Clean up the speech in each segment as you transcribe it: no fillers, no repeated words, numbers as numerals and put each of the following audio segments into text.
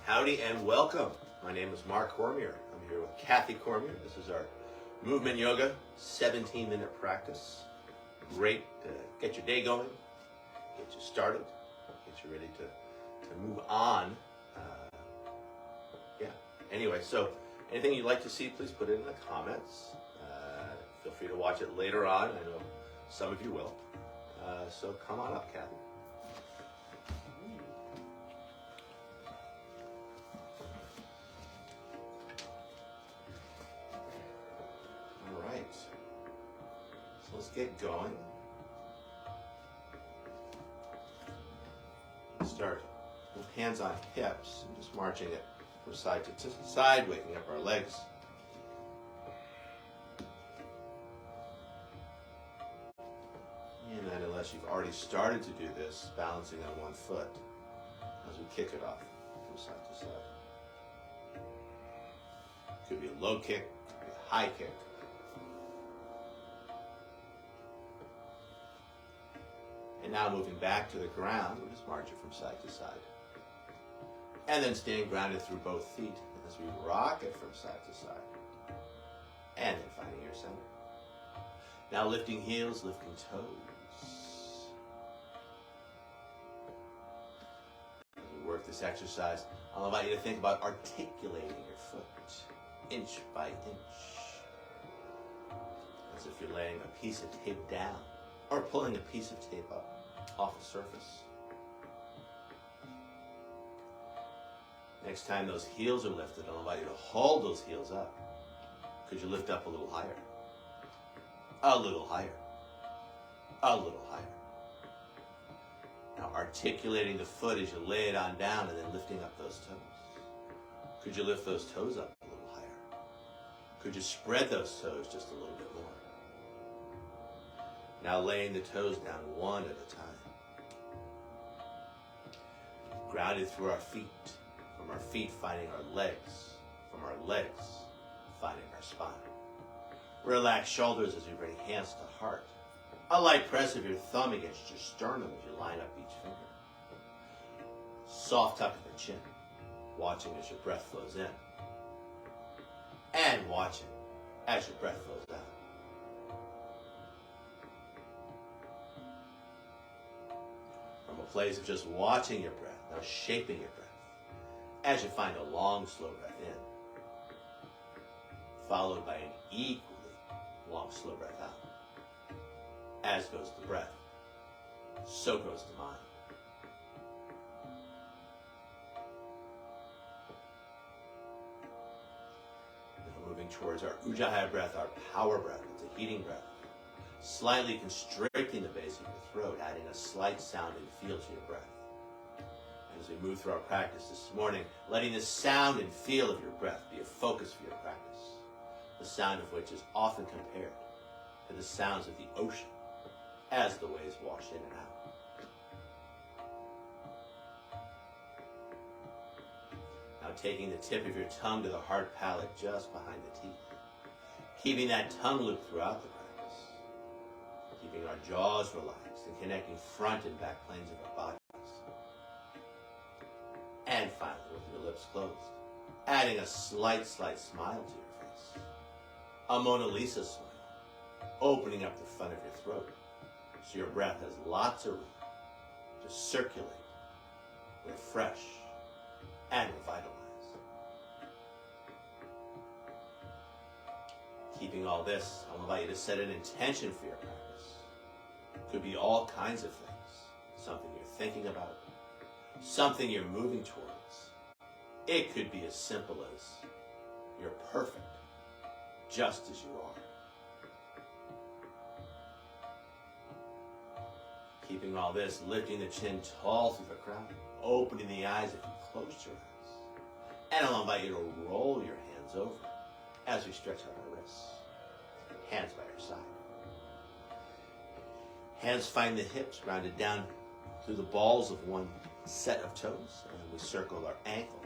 Howdy and welcome. My name is Mark Cormier. I'm here with Kathy Cormier. This is our movement yoga 17-minute practice. Great to get your day going, get you started, get you ready to move on. Anyway, so anything you'd like to see, please put it in the comments. Feel free to watch it later on. I know some of you will. So come on up, Kathy. All right. So let's get going. Start with hands on hips and just marching it from side to side, waking up our legs. And then, unless you've already started to do this, balancing on one foot as we kick it off from side to side. Could be a low kick, could be a high kick. And now moving back to the ground, we'll just march it from side to side. And then staying grounded through both feet as we rock it from side to side. And then finding your center. Now lifting heels, lifting toes. As we work this exercise, I'll invite you to think about articulating your foot, inch by inch. As if you're laying a piece of tape down, or pulling a piece of tape up off the surface. Next time those heels are lifted, I'll invite you to hold those heels up. Could you lift up a little higher? A little higher. A little higher. Now articulating the foot as you lay it on down and then lifting up those toes. Could you lift those toes up a little higher? Could you spread those toes just a little bit more? Now laying the toes down one at a time. Grounded through our feet. From our feet finding our legs. From our legs finding our spine. Relax shoulders as you bring hands to heart. A light press of your thumb against your sternum as you line up each finger. Soft tuck of the chin. Watching as your breath flows in. And watching as your breath flows out. From a place of just watching your breath, now shaping your breath. As you find a long, slow breath in, followed by an equally long, slow breath out. As goes the breath, so goes the mind. Now moving towards our Ujjayi breath, our power breath. It's a heating breath. Slightly constricting the base of your throat, adding a slight sound and feel to your breath. As we move through our practice this morning, letting the sound and feel of your breath be a focus for your practice, the sound of which is often compared to the sounds of the ocean as the waves wash in and out. Now taking the tip of your tongue to the hard palate just behind the teeth, keeping that tongue loop throughout the practice, keeping our jaws relaxed and connecting front and back planes of our body. And finally, with your lips closed, adding a slight smile to your face. A Mona Lisa smile, opening up the front of your throat so your breath has lots of room to circulate, refresh, and revitalize. Keeping all this, I'll invite you to set an intention for your practice. It could be all kinds of things, something you're thinking about, something you're moving towards. It could be as simple as you're perfect, just as you are. Keeping all this, lifting the chin tall through the crown, opening the eyes if you closed your eyes. And I'll invite you to roll your hands over as we stretch out our wrists. Hands by your side. Hands find the hips, grounded down through the balls of one set of toes, and we circle our ankle,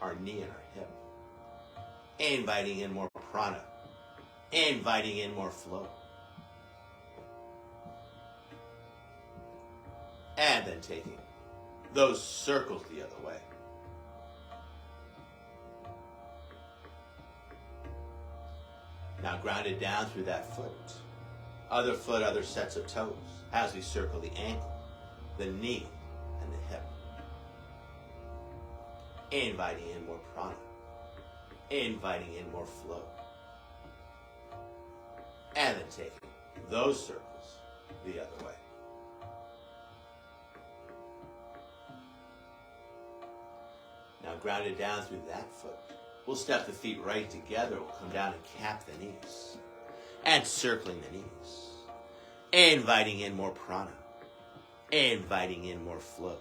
our knee, and our hip. Inviting in more prana, inviting in more flow. And then taking those circles the other way. Now ground it down through that foot. Other foot, other sets of toes, as we circle the ankle, the knee, and the hip. Inviting in more prana. Inviting in more flow. And then taking those circles the other way. Now ground it down through that foot. We'll step the feet right together. We'll come down and cap the knees. And circling the knees. Inviting in more prana. Inviting in more flow.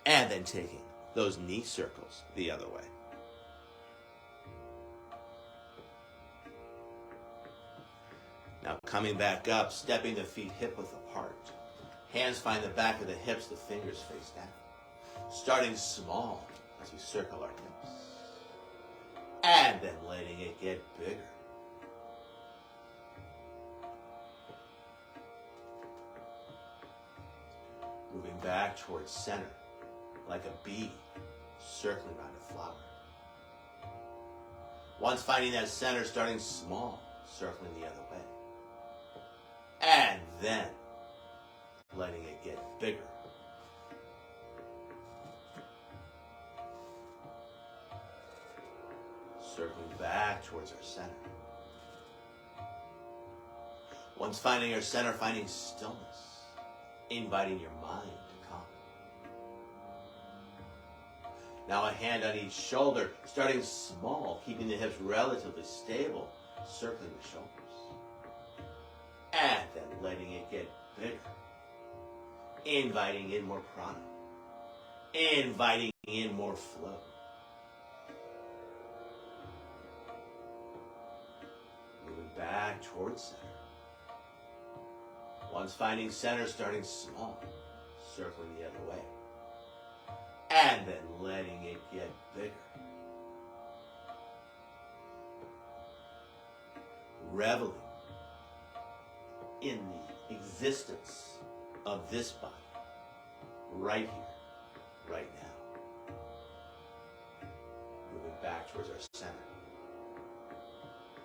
And then taking those knee circles the other way. Now coming back up, stepping the feet hip width apart. Hands find the back of the hips, the fingers face down. Starting small as we circle our hips. And then letting it get bigger. Moving back towards center, like a bee circling around a flower. Once finding that center, starting small, circling the other way. And then letting it get bigger. Circling back towards our center. Once finding our center, finding stillness, inviting your mind to calm. Now a hand on each shoulder, starting small, keeping the hips relatively stable, circling the shoulders. And then letting it get bigger. Inviting in more prana. Inviting in more flow. Moving back towards center. Once finding center, starting small, circling the other way. And then letting it get bigger. Reveling in the existence of this body, right here, right now. Moving back towards our center.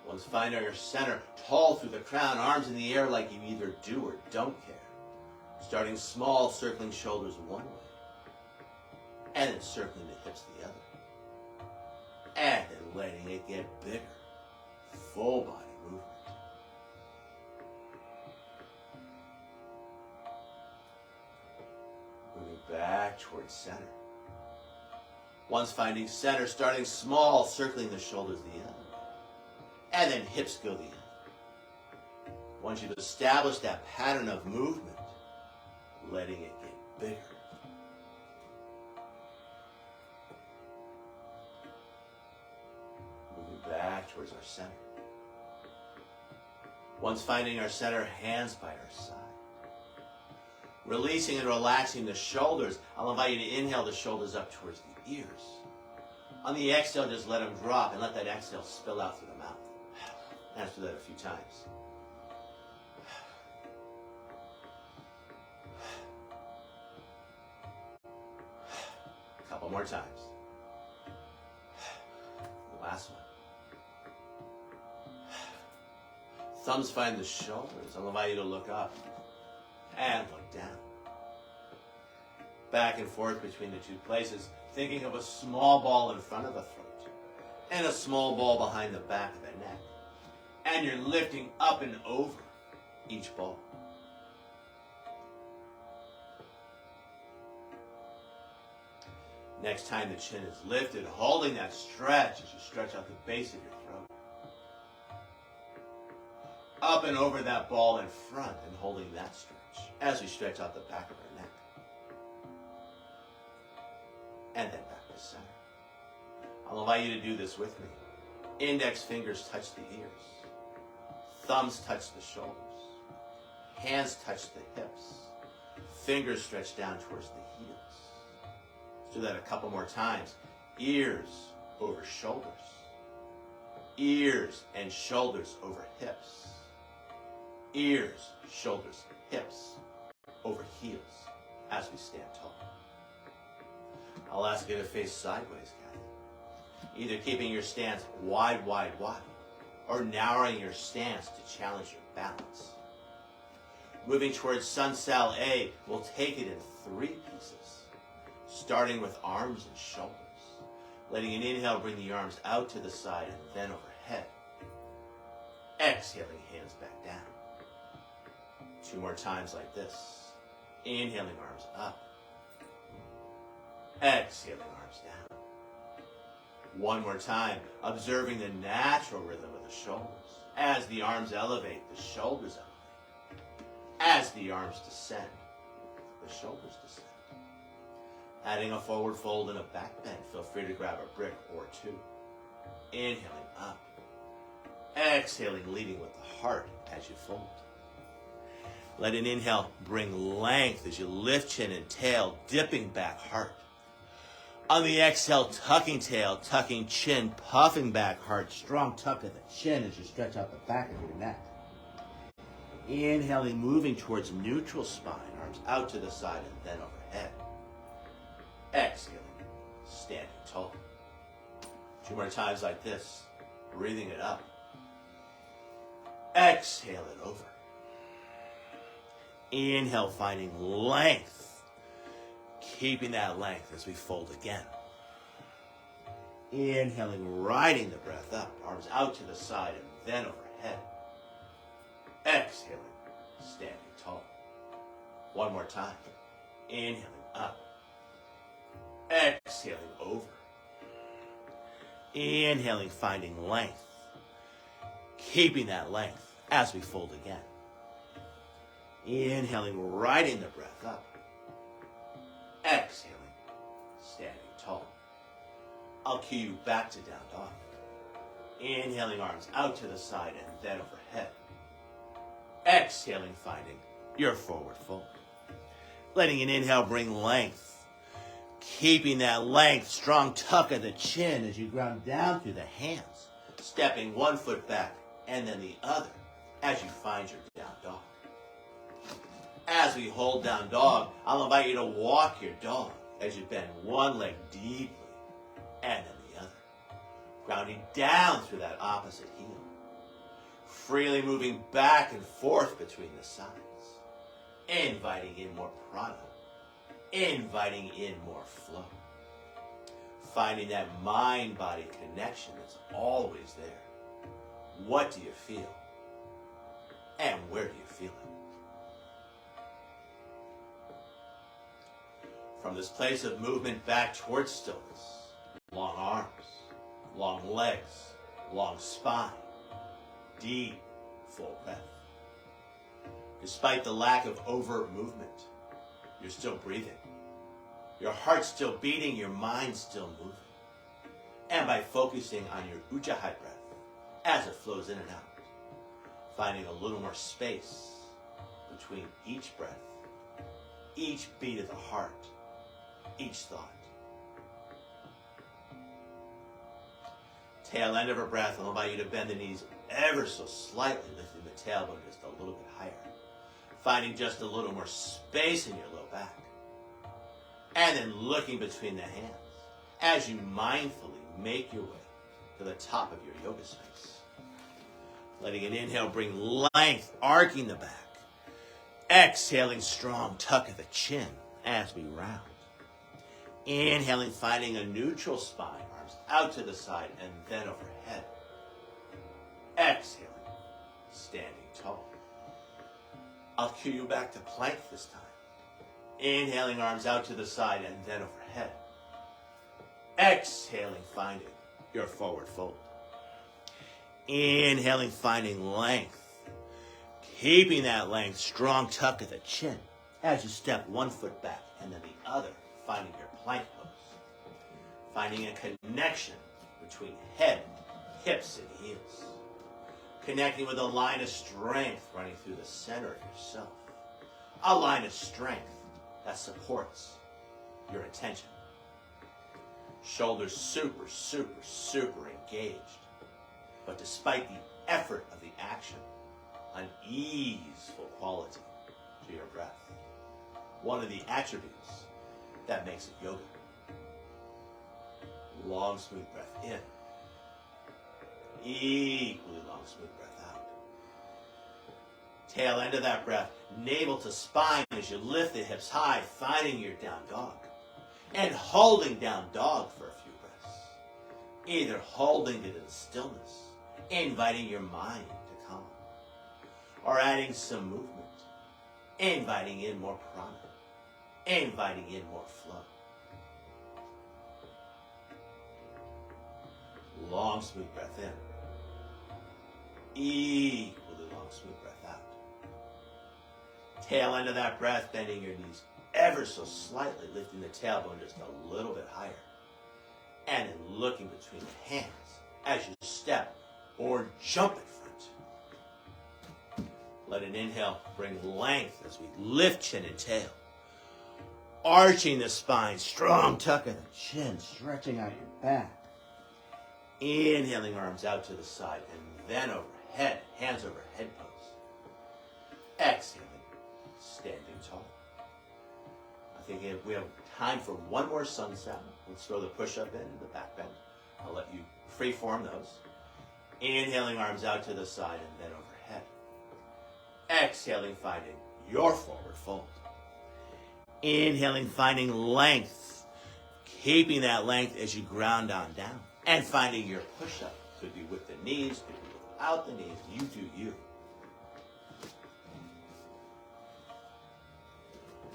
Once finding our center, tall through the crown, arms in the air like you either do or don't care. Starting small, circling shoulders one way. And then circling the hips the other. And then letting it get bigger. Full body movement. Moving back towards center. Once finding center, starting small, circling the shoulders the other. And then hips go the other. Once you've established that pattern of movement, letting it get bigger. Moving back towards our center. Once finding our center, hands by our side. Releasing and relaxing the shoulders. I'll invite you to inhale the shoulders up towards the ears. On the exhale, just let them drop and let that exhale spill out through the mouth. Let's do that a few times. A couple more times. The last one. Thumbs find the shoulders. I'll invite you to look up and look down. Back and forth between the two places, thinking of a small ball in front of the throat and a small ball behind the back of the neck. And you're lifting up and over each ball. Next time the chin is lifted, holding that stretch as you stretch out the base of your throat. Up and over that ball in front and holding that stretch as we stretch out the back of our neck. And then back to center. I'll invite you to do this with me. Index fingers touch the ears. Thumbs touch the shoulders. Hands touch the hips. Fingers stretch down towards the heels. Let's do that a couple more times. Ears over shoulders. Ears and shoulders over hips. Ears, shoulders, hips over heels as we stand tall. I'll ask you to face sideways, Kathy. either keeping your stance wide, wide, wide, or narrowing your stance to challenge your balance. Moving towards Sun Sal A, we'll take it in 3 pieces, starting with arms and shoulders. Letting an inhale bring the arms out to the side and then overhead. Exhaling, hands back down. 2 more times like this. Inhaling, arms up. Exhaling, arms down. 1 more time, observing the natural rhythm of the shoulders. As the arms elevate, the shoulders elevate. As the arms descend, the shoulders descend. Adding a forward fold and a back bend, feel free to grab a brick or 2. Inhaling up. Exhaling, leading with the heart as you fold. Let an inhale bring length as you lift chin and tail, dipping back heart. On the exhale, tucking tail, tucking chin, puffing back heart. Strong tuck at the chin as you stretch out the back of your neck. Inhaling, moving towards neutral spine, arms out to the side and then overhead. Exhaling, standing tall. 2 more times like this, breathing it up. Exhale it over. Inhale, finding length. Keeping that length as we fold again. Inhaling, riding the breath up, arms out to the side and then overhead. Exhaling, standing tall. 1 more time. Inhaling up. Exhaling over. Inhaling, finding length. Keeping that length as we fold again. Inhaling, riding the breath up. Exhaling, standing tall. I'll cue you back to down dog. Inhaling, arms out to the side and then overhead. Exhaling, finding your forward fold. Letting an inhale bring length. Keeping that length, strong tuck of the chin as you ground down through the hands. Stepping 1 foot back and then the other as you find your down dog. As we hold down dog, I'll invite you to walk your dog as you bend 1 leg deeply and then the other. Grounding down through that opposite heel. Freely moving back and forth between the sides. Inviting in more prana. Inviting in more flow. Finding that mind-body connection that's always there. What do you feel? And where do you feel it? From this place of movement back towards stillness. Long arms, long legs, long spine. Deep, full breath. Despite the lack of overt movement, you're still breathing. Your heart's still beating, your mind's still moving. And by focusing on your Ujjayi breath as it flows in and out, finding a little more space between each breath, each beat of the heart, each thought. Tail end of a breath, I'll invite you to bend the knees ever so slightly, lifting the tailbone just a little bit higher. Finding just a little more space in your low back. And then looking between the hands as you mindfully make your way to the top of your yoga space. Letting an inhale bring length, arcing the back. Exhaling, strong tuck of the chin as we round. Inhaling, finding a neutral spine, arms out to the side and then overhead. Exhaling, standing tall. I'll cue you back to plank this time. Inhaling, arms out to the side and then overhead. Exhaling, finding your forward fold. Inhaling, finding length. Keeping that length, strong tuck of the chin as you step 1 foot back and then the other, finding your plank pose. Finding a connection between head, hips, and heels. Connecting with a line of strength running through the center of yourself. A line of strength that supports your attention. Shoulders super, super, super engaged. But despite the effort of the action, an easeful quality to your breath. One of the attributes that makes it yoga. Long, smooth breath in. Equally long, smooth breath out. Tail end of that breath, navel to spine as you lift the hips high, finding your down dog. And holding down dog for a few breaths. Either holding it in stillness, inviting your mind to calm, or adding some movement, inviting in more prana, inviting in more flow. Long, smooth breath in. Equally long, smooth breath out. Tail end of that breath, bending your knees ever so slightly, lifting the tailbone just a little bit higher. And then looking between the hands as you step or jump in front. Let an inhale bring length as we lift chin and tail. Arching the spine, strong tuck of the chin, stretching out your back. Inhaling, arms out to the side and then overhead, hands over head pose. Exhaling, standing tall. I think if we have time for one more sun sound, let's throw the push-up in and the back bend. I'll let you free-form those. Inhaling, arms out to the side and then overhead. Exhaling, finding your forward fold. Inhaling, finding length. Keeping that length as you ground on down. And finding your push-up. Could be with the knees, could be without the knees. You do you.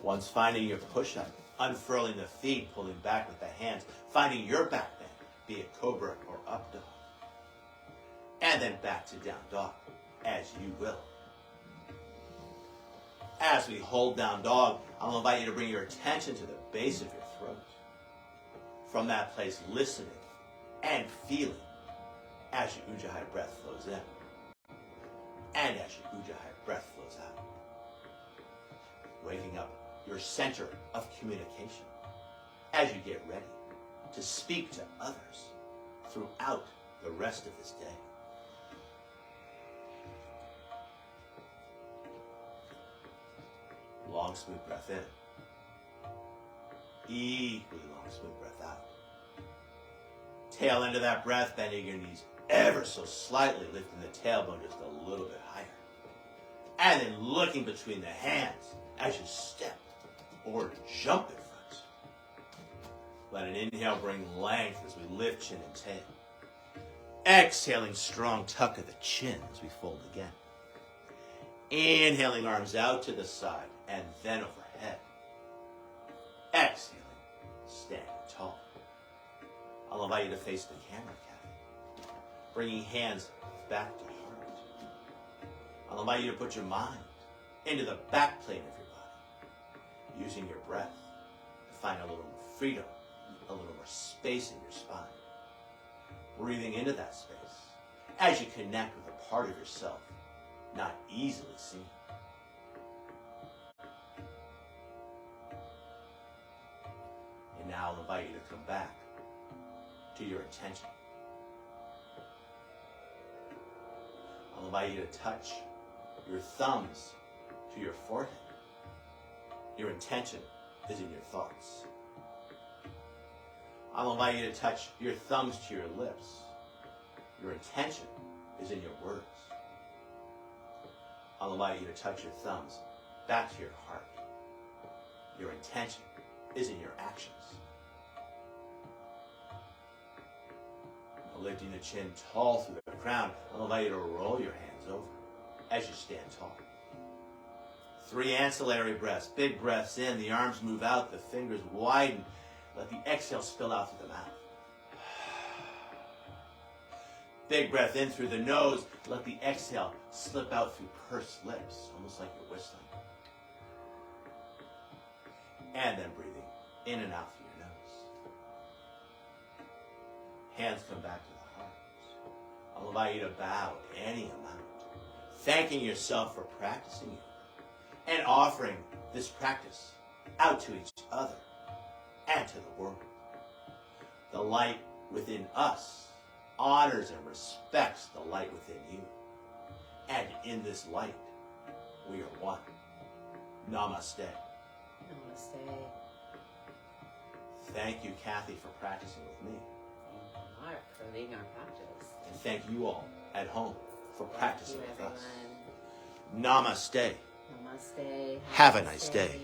Once finding your push-up, unfurling the feet, pulling back with the hands, finding your back bend, be it cobra or up dog. And then back to down dog, as you will. As we hold down dog, I'll invite you to bring your attention to the base of your throat. From that place, listening and feeling as your Ujjayi breath flows in and as your Ujjayi breath flows out. Waking up your center of communication as you get ready to speak to others throughout the rest of this day. Long, smooth breath in. Equally long, smooth breath out. Tail end of that breath, bending your knees ever so slightly, lifting the tailbone just a little bit higher. And then looking between the hands as you step or jump in front. Let an inhale bring length as we lift chin and tail. Exhaling, strong tuck of the chin as we fold again. Inhaling, arms out to the side and then overhead. Exhaling, standing tall. I'll invite you to face the camera, Kathy. Bringing hands back to heart. I'll invite you to put your mind into the back plane of your body, using your breath to find a little more freedom, a little more space in your spine. Breathing into that space as you connect with a part of yourself not easily seen. And now I'll invite you to come back to your intention. I'll invite you to touch your thumbs to your forehead. Your intention is in your thoughts. I'll invite you to touch your thumbs to your lips. Your intention is in your words. I'll invite you to touch your thumbs back to your heart. Your intention is in your actions. Lifting the chin tall through the crown, I'll invite you to roll your hands over as you stand tall. 3 ancillary breaths. Big breaths in, the arms move out, the fingers widen. Let the exhale spill out through the mouth. Big breath in through the nose. Let the exhale slip out through pursed lips, almost like you're whistling. And then breathing in and out through your nose. Hands come back to the heart. I'll invite you to bow any amount, thanking yourself for practicing it and offering this practice out to each other and to the world. The light within us honors and respects the light within you. And in this light, we are one. Namaste. Namaste. Thank you, Kathy, for practicing with me. Mark, for leading our practice. And thank you all at home for Thank practicing you, with us. everyone. Namaste. Namaste. Have a nice day.